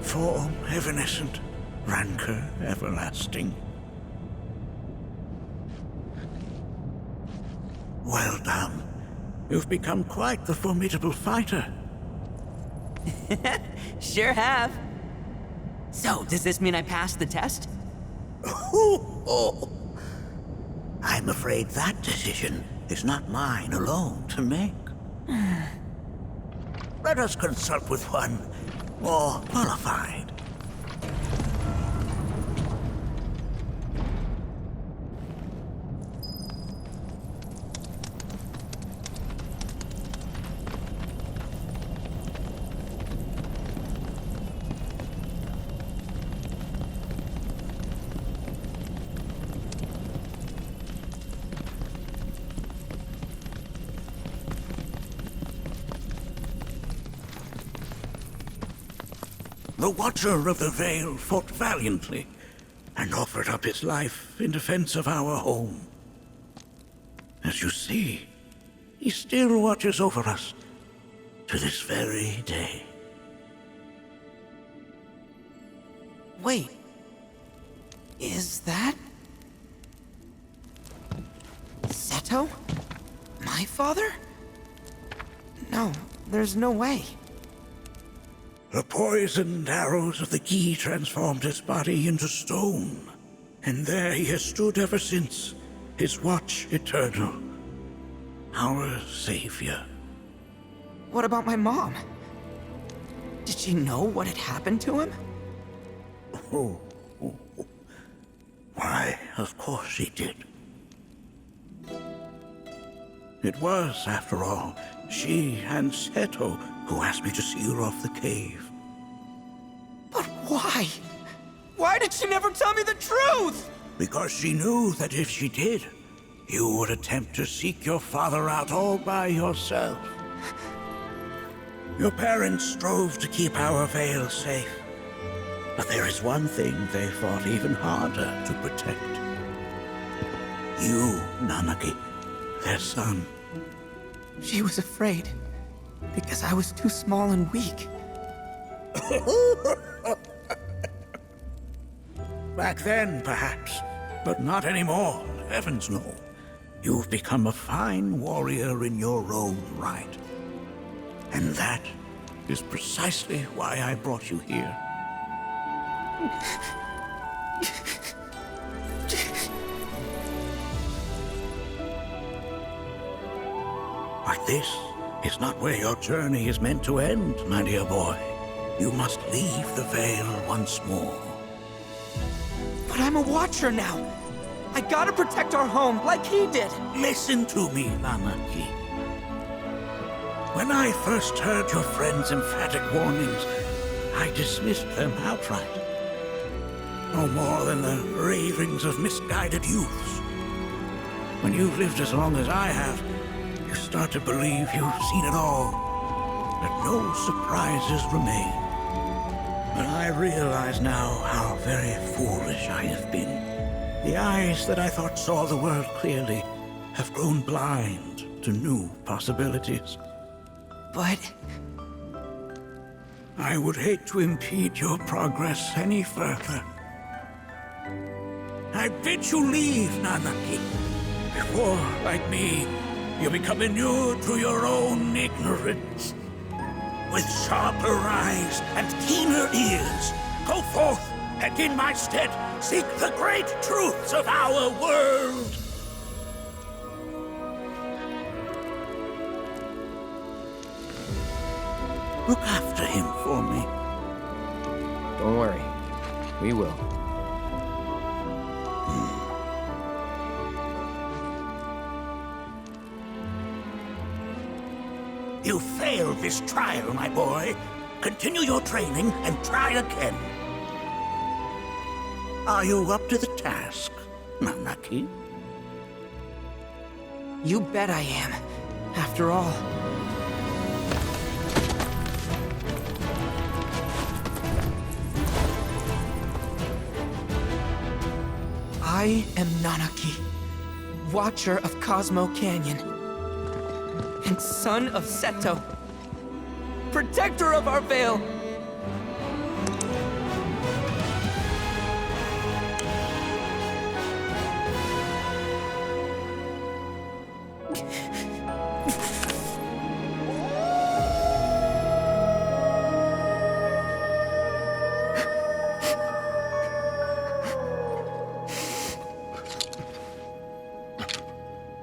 Form evanescent, rancor everlasting. Well done. You've become quite the formidable fighter. Sure have. So, does this mean I passed the test? I'm afraid that decision is not mine alone to make. Let us consult with one more qualified. The Watcher of the Vale fought valiantly and offered up his life in defense of our home. As you see, he still watches over us to this very day. Wait. Is that... Seto? My father? No, there's no way. The poisoned arrows of the key transformed his body into stone, and there he has stood ever since, his watch eternal, our savior. What about my mom? Did she know what had happened to him? Why, of course she did. It was, after all, she and Seto who asked me to seal off the cave. But why? Why did she never tell me the truth? Because she knew that if she did, you would attempt to seek your father out all by yourself. Your parents strove to keep our Vale safe. But there is one thing they fought even harder to protect. You, Nanaki, their son. She was afraid, because I was too small and weak. Back then, perhaps, but not anymore, heavens no. You've become a fine warrior in your own right. And that is precisely why I brought you here. But this is not where your journey is meant to end, my dear boy. You must leave the Vale once more. But I'm a Watcher now. I gotta protect our home like he did. Listen to me, Nanaki. When I first heard your friend's emphatic warnings, I dismissed them outright. No more than the ravings of misguided youths. When you've lived as long as I have, you start to believe you've seen it all, that no surprises remain. But I realize now how very foolish I have been. The eyes that I thought saw the world clearly have grown blind to new possibilities. But... I would hate to impede your progress any further. I bid you leave, Nanaki, before, like me, you become inured to your own ignorance. With sharper eyes and keener ears, go forth and in my stead seek the great truths of our world. Look after him for me. Don't worry. We will. You failed this trial, my boy. Continue your training and try again. Are you up to the task, Nanaki? you bet I am. After all... I am Nanaki, Watcher of Cosmo Canyon. and son of Seto. Protector of our Vale.